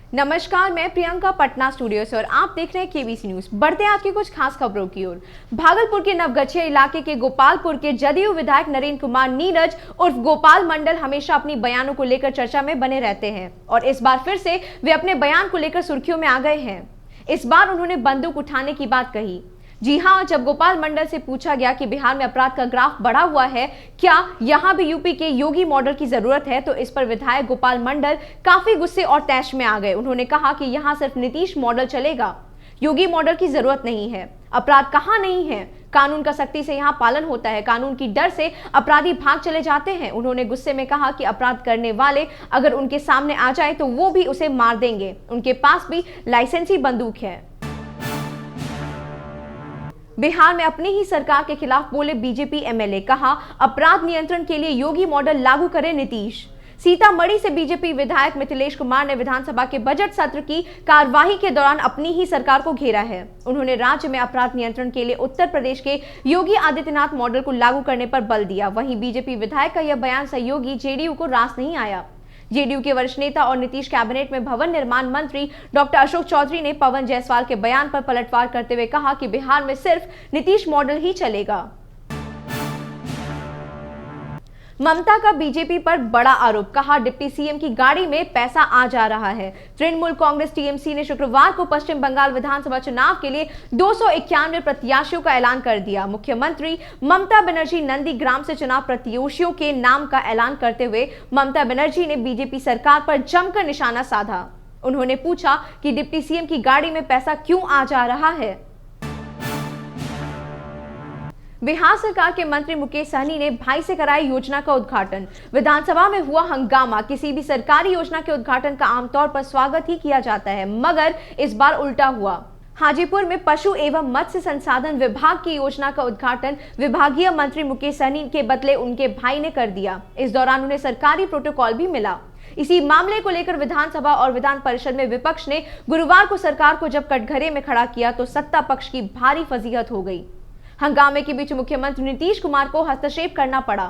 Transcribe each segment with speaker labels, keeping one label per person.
Speaker 1: नमस्कार, मैं प्रियंका पटना स्टूडियो से और आप देख रहे हैं केबीसी न्यूज। बढ़ते हैं आज की कुछ खास खबरों की ओर। भागलपुर के नवगछिया इलाके के गोपालपुर के जदयू विधायक नरेंद्र कुमार नीरज उर्फ गोपाल मंडल हमेशा अपनी बयानों को लेकर चर्चा में बने रहते हैं और इस बार फिर से वे अपने बयान को लेकर सुर्खियों में आ गए हैं। इस बार उन्होंने बंदूक उठाने की बात कही। जी हां, जब गोपाल मंडल से पूछा गया कि बिहार में अपराध का ग्राफ बढ़ा हुआ है, क्या यहां भी यूपी के योगी मॉडल की जरूरत है, तो इस पर विधायक गोपाल मंडल काफी गुस्से और तैश में आ गए। उन्होंने कहा कि यहां सिर्फ नीतीश मॉडल चलेगा, योगी मॉडल की जरूरत नहीं है। अपराध कहां नहीं है, कानून का सख्ती से यहां पालन होता है, कानून की डर से अपराधी भाग चले जाते हैं। उन्होंने गुस्से में कहा कि अपराध करने वाले अगर उनके सामने आ जाए तो वो भी उसे मार देंगे, उनके पास भी लाइसेंसी बंदूक है। बिहार में अपनी ही सरकार के खिलाफ बोले बीजेपी एमएलए, कहा अपराध नियंत्रण के लिए योगी मॉडल लागू करे नीतीश। सीतामढ़ी से बीजेपी विधायक मिथिलेश कुमार ने विधानसभा के बजट सत्र की कार्यवाही के दौरान अपनी ही सरकार को घेरा है। उन्होंने राज्य में अपराध नियंत्रण के लिए उत्तर प्रदेश के योगी आदित्यनाथ मॉडल को लागू करने पर बल दिया। वहीं बीजेपी विधायक का यह बयान सहयोगी जेडीयू को रास नहीं आया। जेडीयू के वरिष्ठ नेता और नीतीश कैबिनेट में भवन निर्माण मंत्री डॉक्टर अशोक चौधरी ने पवन जायसवाल के बयान पर पलटवार करते हुए कहा कि बिहार में सिर्फ नीतीश मॉडल ही चलेगा। ममता का बीजेपी पर बड़ा आरोप, कहा डिप्टी सीएम की गाड़ी में पैसा आ जा रहा है। तृणमूल कांग्रेस टीएमसी ने शुक्रवार को पश्चिम बंगाल विधानसभा चुनाव के लिए 291 प्रत्याशियों का ऐलान कर दिया। मुख्यमंत्री ममता बनर्जी नंदीग्राम से चुनाव प्रत्याशियों के नाम का ऐलान करते हुए ममता बनर्जी ने बीजेपी सरकार पर जमकर निशाना साधा। उन्होंने पूछा कि डिप्टी सीएम की गाड़ी में पैसा क्यों आ जा रहा है। बिहार सरकार के मंत्री मुकेश सहनी ने भाई से कराई योजना का उद्घाटन। विधानसभा में हुआ हंगामा। किसी भी सरकारी योजना के उद्घाटन का आमतौर पर स्वागत ही किया जाता है, मगर इस बार उल्टा हुआ। हाजीपुर में पशु एवं मत्स्य संसाधन विभाग की योजना का उद्घाटन विभागीय मंत्री मुकेश सहनी के बदले उनके भाई ने कर दिया। इस दौरान उन्हें सरकारी प्रोटोकॉल भी मिला। इसी मामले को लेकर विधानसभा और विधान परिषद में विपक्ष ने गुरुवार को सरकार को जब कटघरे में खड़ा किया तो सत्ता पक्ष की भारी फजीहत हो गई। हंगामे के बीच मुख्यमंत्री नीतीश कुमार को हस्तक्षेप करना पड़ा।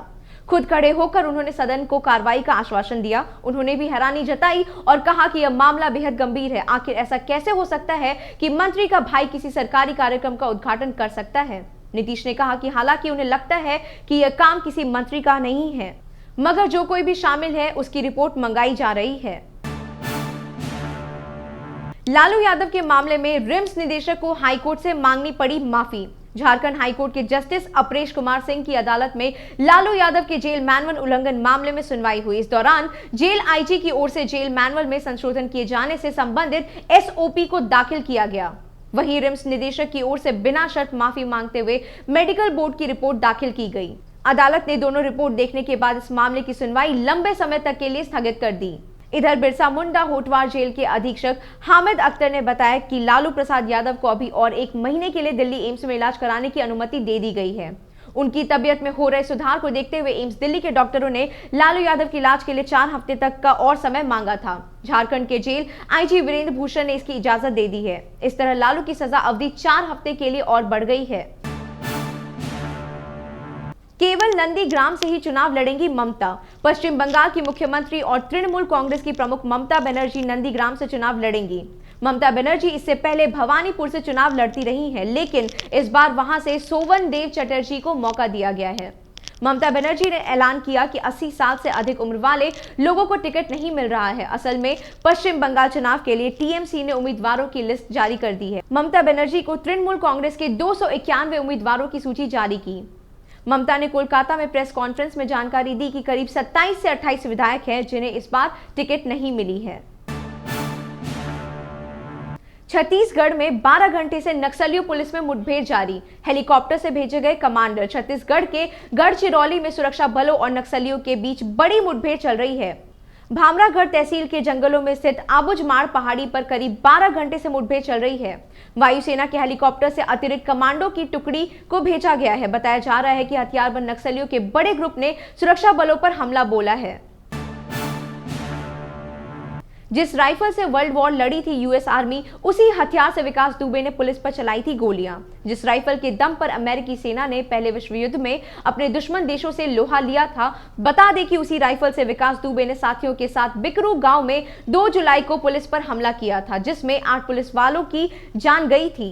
Speaker 1: खुद खड़े होकर उन्होंने सदन को कार्रवाई का आश्वासन दिया। उन्होंने भी हैरानी जताई और कहा कि यह मामला बेहद गंभीर है। आखिर ऐसा कैसे हो सकता है कि मंत्री का भाई किसी सरकारी कार्यक्रम का उद्घाटन कर सकता है। नीतीश ने कहा कि हालांकि उन्हें लगता है कि यह काम किसी मंत्री का नहीं है, मगर जो कोई भी शामिल है उसकी रिपोर्ट मंगाई जा रही है। लालू यादव के मामले में रिम्स निदेशक को हाईकोर्ट से मांगनी पड़ी माफी। झारखंड हाईकोर्ट के जस्टिस अपरेश कुमार सिंह की अदालत में लालू यादव के जेल मैनुअल उल्लंघन मामले में सुनवाई हुई। इस दौरान जेल आईजी की ओर से जेल मैनुअल में संशोधन किए जाने से संबंधित एसओपी को दाखिल किया गया। वहीं रिम्स निदेशक की ओर से बिना शर्त माफी मांगते हुए मेडिकल बोर्ड की रिपोर्ट दाखिल की गई। अदालत ने दोनों रिपोर्ट देखने के बाद इस मामले की सुनवाई लंबे समय तक के लिए स्थगित कर दी। इधर बिरसा मुंडा होटवार जेल के अधीक्षक हामिद अख्तर ने बताया कि लालू प्रसाद यादव को अभी और 1 महीने के लिए दिल्ली एम्स में इलाज कराने की अनुमति दे दी गई है। उनकी तबीयत में हो रहे सुधार को देखते हुए एम्स दिल्ली के डॉक्टरों ने लालू यादव के इलाज के लिए 4 हफ्ते तक का और समय मांगा था। झारखंड के जेल आईजी वीरेंद्र भूषण ने इसकी इजाजत दे दी है। इस तरह लालू की सजा अवधि 4 हफ्ते के लिए और बढ़ गई है। केवल नंदीग्राम से ही चुनाव लड़ेंगी ममता। पश्चिम बंगाल की मुख्यमंत्री और तृणमूल कांग्रेस की प्रमुख ममता बनर्जी नंदीग्राम से चुनाव लड़ेंगी। ममता बनर्जी इससे पहले भवानीपुर से चुनाव लड़ती रही हैं, लेकिन इस बार वहां से सोवन देव चटर्जी को मौका दिया गया है। ममता बनर्जी ने ऐलान किया कि 80 साल से अधिक उम्र वाले लोगों को टिकट नहीं मिल रहा है। असल में पश्चिम बंगाल चुनाव के लिए टीएमसी ने उम्मीदवारों की लिस्ट जारी कर दी है। ममता बनर्जी को तृणमूल कांग्रेस के 291 उम्मीदवारों की सूची जारी की। ममता ने कोलकाता में प्रेस कॉन्फ्रेंस में जानकारी दी कि करीब 27 से 28 विधायक हैं जिन्हें इस बार टिकट नहीं मिली है। छत्तीसगढ़ में 12 घंटे से नक्सलियों पुलिस में मुठभेड़ जारी। हेलीकॉप्टर से भेजे गए कमांडर। छत्तीसगढ़ के गढ़चिरौली में सुरक्षा बलों और नक्सलियों के बीच बड़ी मुठभेड़ चल रही है। भामरागढ़ तहसील के जंगलों में स्थित आबुझमाड़ पहाड़ी पर करीब 12 घंटे से मुठभेड़ चल रही है। वायुसेना के हेलीकॉप्टर से अतिरिक्त कमांडो की टुकड़ी को भेजा गया है। बताया जा रहा है कि हथियारबंद नक्सलियों के बड़े ग्रुप ने सुरक्षा बलों पर हमला बोला है। जिस राइफल से वर्ल्ड वॉर लड़ी थी यूएस आर्मी, उसी हथियार से विकास दुबे ने पुलिस पर चलाई थी गोलियां। जिस राइफल के दम पर अमेरिकी सेना ने पहले विश्व युद्ध में अपने दुश्मन देशों से लोहा लिया था। बता दें कि उसी राइफल से विकास दुबे ने साथियों के साथ बिकरू गांव में 2 जुलाई को पुलिस पर हमला किया था, जिसमें 8 पुलिस वालों की जान गई थी।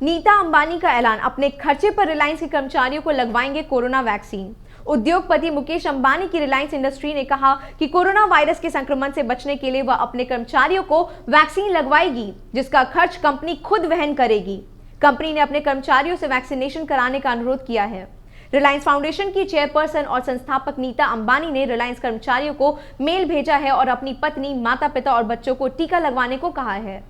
Speaker 1: नीता अंबानी का ऐलान, अपने खर्चे पर रिलायंस के कर्मचारियों को लगवाएंगे कोरोना वैक्सीन। उद्योगपति मुकेश अंबानी की रिलायंस इंडस्ट्री ने कहा कि कोरोना वायरस के संक्रमण से बचने के लिए वह अपने कर्मचारियों को वैक्सीन लगवाएगी, जिसका खर्च कंपनी खुद वहन करेगी। कंपनी ने अपने कर्मचारियों से वैक्सीनेशन कराने का अनुरोध किया है। रिलायंस फाउंडेशन की चेयरपर्सन और संस्थापक नीता अंबानी ने रिलायंस कर्मचारियों को मेल भेजा है और अपनी पत्नी, माता पिता और बच्चों को टीका लगवाने को कहा है।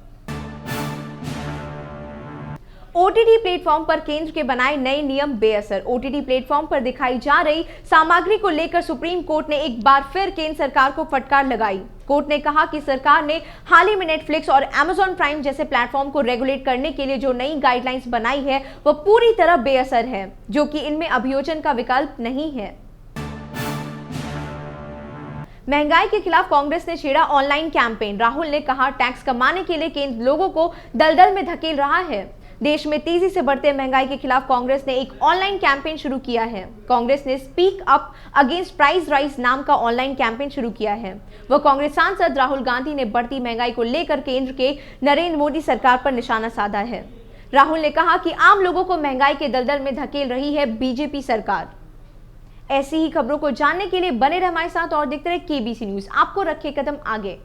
Speaker 1: ओटीटी प्लेटफॉर्म पर केंद्र के बनाए नए नियम बेअसर। ओटीटी प्लेटफॉर्म पर दिखाई जा रही सामग्री को लेकर सुप्रीम कोर्ट ने एक बार फिर केंद्र सरकार को फटकार लगाई। कोर्ट ने कहा कि सरकार ने हाल ही में नेटफ्लिक्स और अमेजॉन प्राइम जैसे प्लेटफॉर्म को रेगुलेट करने के लिए जो नई गाइडलाइंस बनाई है वह पूरी तरह बेअसर है, जो कि इनमें अभियोजन का विकल्प नहीं है। महंगाई के खिलाफ कांग्रेस ने छेड़ा ऑनलाइन कैंपेन। राहुल ने कहा, टैक्स कमाने के लिए केंद्र लोगों को दलदल में धकेल रहा है। देश में तेजी से बढ़ते महंगाई के खिलाफ कांग्रेस ने एक ऑनलाइन कैंपेन शुरू किया है। कांग्रेस ने speak up against price rise नाम का ऑनलाइन कैंपेन शुरू किया है। वह कांग्रेस सांसद राहुल गांधी ने बढ़ती महंगाई को लेकर केंद्र के नरेंद्र मोदी सरकार पर निशाना साधा है। राहुल ने कहा कि आम लोगों को महंगाई के दलदल में धकेल रही है बीजेपी सरकार। ऐसी ही खबरों को जानने के लिए बने रहे हमारे साथ और देखते रहे केबीसी न्यूज। आपको रखे कदम आगे।